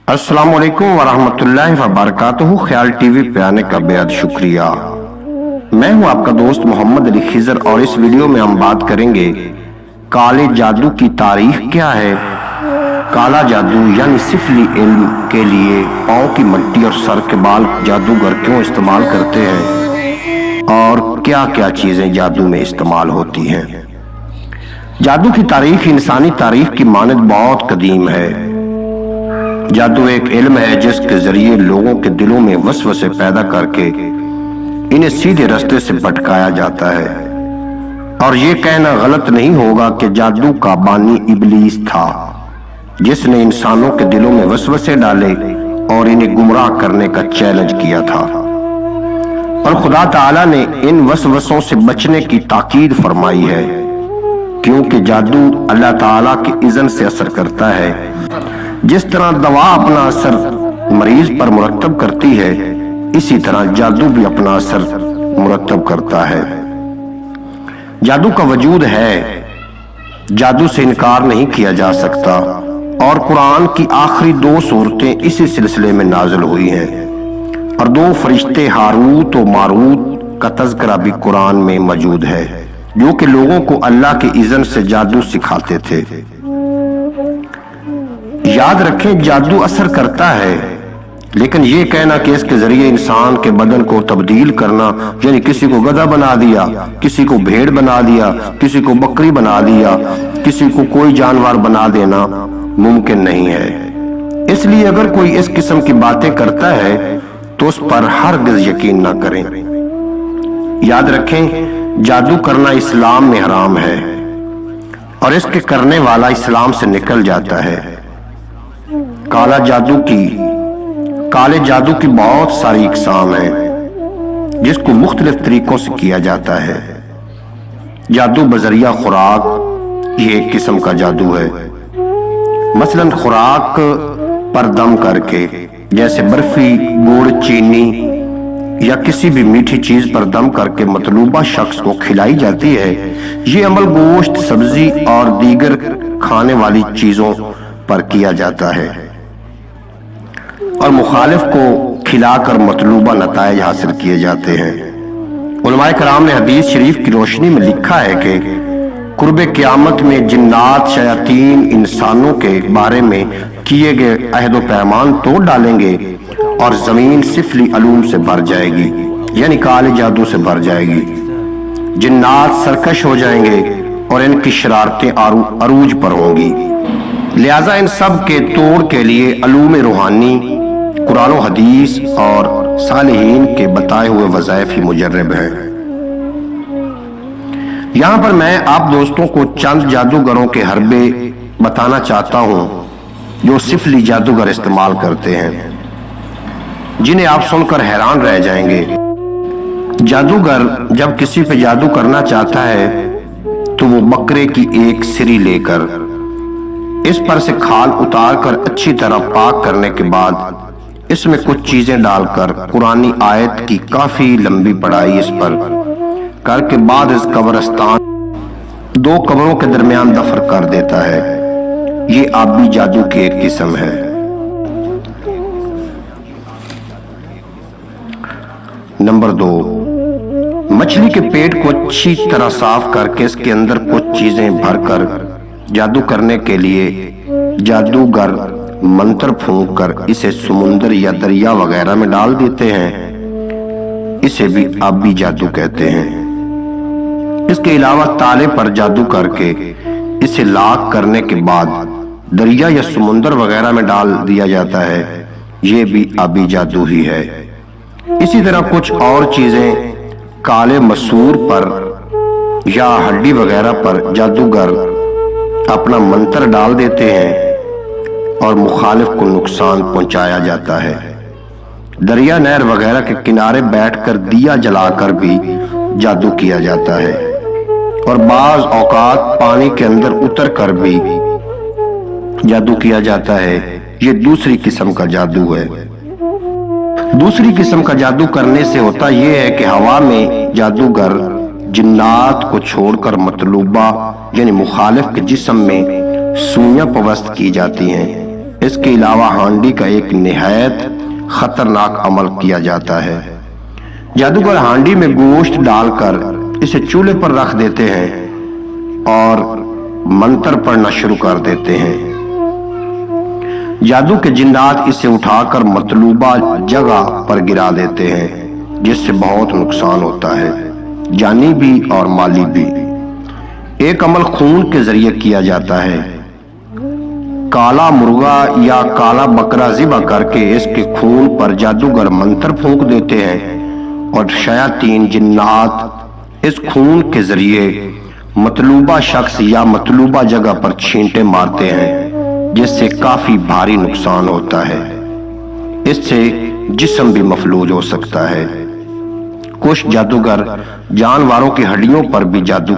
السلام علیکم ورحمۃ اللہ وبرکاتہ۔ خیال ٹی وی پہ آنے کا بےحد شکریہ۔ میں ہوں آپ کا دوست محمد علی خضر، اور اس ویڈیو میں ہم بات کریں گے کالے جادو کی تاریخ کیا ہے، کالا جادو یعنی سفلی علم کے لیے پاؤں کی مٹی اور سر کے بال جادوگر کیوں استعمال کرتے ہیں، اور کیا کیا چیزیں جادو میں استعمال ہوتی ہیں۔ جادو کی تاریخ انسانی تاریخ کی مانند بہت قدیم ہے۔ جادو ایک علم ہے جس کے ذریعے لوگوں کے دلوں میں وسوسے پیدا کر کے انہیں سیدھے راستے سے بھٹکایا جاتا ہے، اور یہ کہنا غلط نہیں ہوگا کہ جادو کا بانی ابلیس تھا، جس نے انسانوں کے دلوں میں وسوسے ڈالے اور انہیں گمراہ کرنے کا چیلنج کیا تھا، اور خدا تعالیٰ نے ان وسوسوں سے بچنے کی تاکید فرمائی ہے، کیونکہ جادو اللہ تعالیٰ کی اذن سے اثر کرتا ہے۔ جس طرح دوا اپنا اثر مریض پر مرتب کرتی ہے، اسی طرح جادو بھی اپنا اثر مرتب کرتا ہے۔ جادو کا وجود ہے، جادو سے انکار نہیں کیا جا سکتا، اور قرآن کی آخری 2 سورتیں اسی سلسلے میں نازل ہوئی ہیں، اور 2 فرشتے ہاروت و ماروت کا تذکرہ بھی قرآن میں موجود ہے، جو کہ لوگوں کو اللہ کے اذن سے جادو سکھاتے تھے۔ یاد رکھیں، جادو اثر کرتا ہے، لیکن یہ کہنا کہ اس کے ذریعے انسان کے بدن کو تبدیل کرنا، یعنی کسی کو گدھا بنا دیا، کسی کو بھیڑ بنا دیا، کسی کو بکری بنا دیا، کسی کو کوئی جانور بنا دینا ممکن نہیں ہے۔ اس لیے اگر کوئی اس قسم کی باتیں کرتا ہے تو اس پر ہرگز یقین نہ کریں۔ یاد رکھیں، جادو کرنا اسلام میں حرام ہے، اور اس کے کرنے والا اسلام سے نکل جاتا ہے۔ کالے جادو کی بہت ساری اقسام ہیں، جس کو مختلف طریقوں سے کیا جاتا ہے۔ جادو بذریعہ خوراک، یہ ایک قسم کا جادو ہے۔ مثلا خوراک پر دم کر کے، جیسے برفی، گڑ، چینی یا کسی بھی میٹھی چیز پر دم کر کے مطلوبہ شخص کو کھلائی جاتی ہے۔ یہ عمل گوشت، سبزی اور دیگر کھانے والی چیزوں پر کیا جاتا ہے، اور مخالف کو کھلا کر مطلوبہ نتائج حاصل کیے جاتے ہیں۔ علماء کرام نے حدیث شریف کی روشنی میں لکھا ہے کہ قرب قیامت میں جنات، شیاطین انسانوں کے بارے میں کیے گئے عہد و پیمان توڑ ڈالیں گے، اور زمین سفلی علوم سے بھر جائے گی، یعنی کالے جادو سے بھر جائے گی۔ جنات سرکش ہو جائیں گے، اور ان کی شرارتیں عروج پر ہوں گی۔ لہذا ان سب کے توڑ کے لیے علوم روحانی، قرآن و حدیث اور صالحین کے بتائے ہوئے وظائف ہی مجرب ہیں۔ یہاں پر میں آپ دوستوں کو چند جادوگروں کے حربے بتانا چاہتا ہوں جو سفلی جادوگر استعمال کرتے ہیں، جنہیں آپ سن کر حیران رہ جائیں گے۔ جادوگر جب کسی پہ جادو کرنا چاہتا ہے تو وہ بکرے کی ایک سری لے کر اس پر سے کھال اتار کر اچھی طرح پاک کرنے کے بعد اس میں کچھ چیزیں ڈال کر قرآنی آیت کی کافی لمبی پڑھائی اس پر کر کے بعد اس قبرستان 2 قبروں کے درمیان دفن کر دیتا ہے۔ یہ آبی جادو کی ایک قسم ہے۔ نمبر 2، مچھلی کے پیٹ کو اچھی طرح صاف کر کے اس کے اندر کچھ چیزیں بھر کر جادو کرنے کے لیے جادوگر منتر پھونک کر اسے سمندر یا دریا وغیرہ میں ڈال دیتے ہیں۔ اسے بھی آبی جادو کہتے ہیں۔ اس کے علاوہ تالے پر جادو کر کے اسے لاک کرنے کے بعد دریا یا سمندر وغیرہ میں ڈال دیا جاتا ہے۔ یہ بھی آبی جادو ہی ہے۔ اسی طرح کچھ اور چیزیں کالے مسور پر یا ہڈی وغیرہ پر جادوگر اپنا منتر ڈال دیتے ہیں، اور مخالف کو نقصان پہنچایا جاتا ہے۔ دریا، نہر وغیرہ کے کنارے بیٹھ کر دیا جلا کر بھی جادو کیا جاتا ہے، اور بعض اوقات پانی کے اندر اتر کر بھی جادو کیا جاتا ہے۔ یہ دوسری قسم کا جادو ہے۔ دوسری قسم کا جادو کرنے سے ہوتا یہ ہے کہ ہوا میں جادوگر جنات کو چھوڑ کر مطلوبہ یعنی مخالف کے جسم میں سوئیاں پوست کی جاتی ہیں۔ اس کے علاوہ ہانڈی کا ایک نہایت خطرناک عمل کیا جاتا ہے۔ جادوگر ہانڈی میں گوشت ڈال کر اسے چولہے پر رکھ دیتے ہیں اور منتر پڑھنا شروع کر دیتے ہیں۔ جادو کے جنات اسے اٹھا کر مطلوبہ جگہ پر گرا دیتے ہیں، جس سے بہت نقصان ہوتا ہے، جانی بھی اور مالی بھی۔ ایک عمل خون کے ذریعے کیا جاتا ہے۔ کالا مرغا یا کالا بکرا ذبح کر کے اس کے خون پر جادوگر منتر پھونک دیتے ہیں اور شیاطین جنات اس خون کے ذریعے مطلوبہ شخص یا مطلوبہ جگہ پر چھینٹے مارتے ہیں، جس سے کافی بھاری نقصان ہوتا ہے۔ اس سے جسم بھی مفلوج ہو سکتا ہے۔ کچھ جادوگر جانوروں کی ہڈیوں پر بھی جادو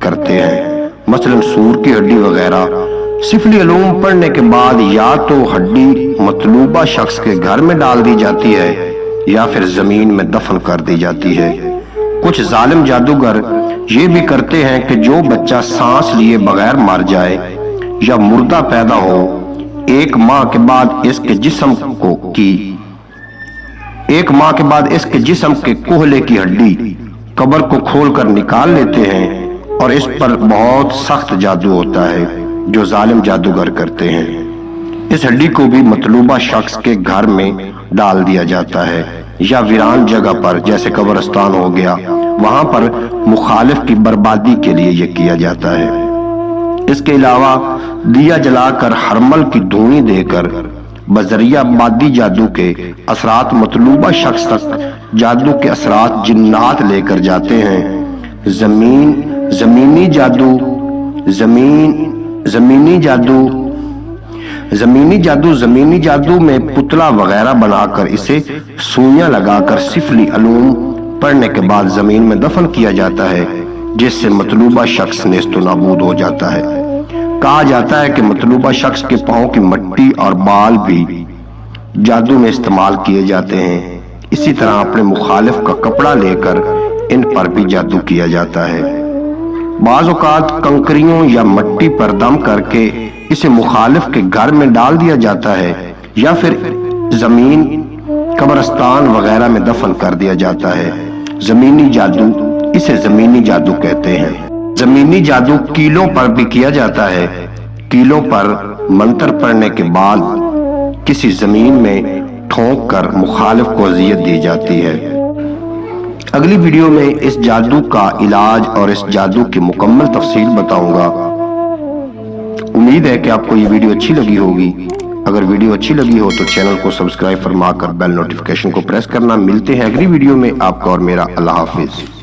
کرتے ہیں، مثلا سور کی ہڈی وغیرہ۔ سفلی علوم پڑھنے کے بعد یا تو ہڈی مطلوبہ شخص کے گھر میں ڈال دی جاتی ہے یا پھر زمین میں دفن کر دی جاتی ہے۔ کچھ ظالم جادوگر یہ بھی کرتے ہیں کہ جو بچہ سانس لیے بغیر مر جائے یا مردہ پیدا ہو، ایک ماہ کے بعد اس کے جسم کے کوہلے کی ہڈی قبر کو کھول کر نکال لیتے ہیں، اور اس پر بہت سخت جادو ہوتا ہے جو ظالم جادوگر کرتے ہیں۔ اس ہڈی کو بھی مطلوبہ شخص کے گھر میں ڈال دیا جاتا ہے یا ویران جگہ پر، جیسے قبرستان ہو گیا، وہاں پر مخالف کی بربادی کے لیے یہ کیا جاتا ہے۔ اس کے علاوہ دیا جلا کر ہرمل کی دھوئیں دے کر بذریعہ مادی جادو کے اثرات مطلوبہ شخص تک جادو کے اثرات جنات لے کر جاتے ہیں۔ زمینی جادو میں پتلا وغیرہ بنا کر اسے سوئیاں لگا کر سفلی علوم پڑھنے کے بعد زمین میں دفن کیا جاتا ہے، جس سے مطلوبہ شخص نیست و نابود ہو جاتا ہے۔ کہا جاتا ہے کہ مطلوبہ شخص کے پاؤں کی مٹی اور بال بھی جادو میں استعمال کیے جاتے ہیں۔ اسی طرح اپنے مخالف کا کپڑا لے کر ان پر بھی جادو کیا جاتا ہے۔ بعض اوقات کنکریوں یا مٹی پر دم کر کے اسے مخالف کے گھر میں ڈال دیا جاتا ہے یا پھر زمین، قبرستان وغیرہ میں دفن کر دیا جاتا ہے۔ زمینی جادو، اسے زمینی جادو کہتے ہیں۔ زمینی جادو کیلوں پر بھی کیا جاتا ہے۔ کیلوں پر منتر پڑھنے کے بعد کسی زمین میں ٹھونک کر مخالف کو اذیت دی جاتی ہے۔ اگلی ویڈیو میں اس جادو کا علاج اور اس جادو کی مکمل تفصیل بتاؤں گا۔ امید ہے کہ آپ کو یہ ویڈیو اچھی لگی ہوگی۔ اگر ویڈیو اچھی لگی ہو تو چینل کو سبسکرائب فرما کر بیل نوٹیفیکیشن کو پریس کرنا۔ ملتے ہیں اگلی ویڈیو میں، آپ کا اور میرا اللہ حافظ۔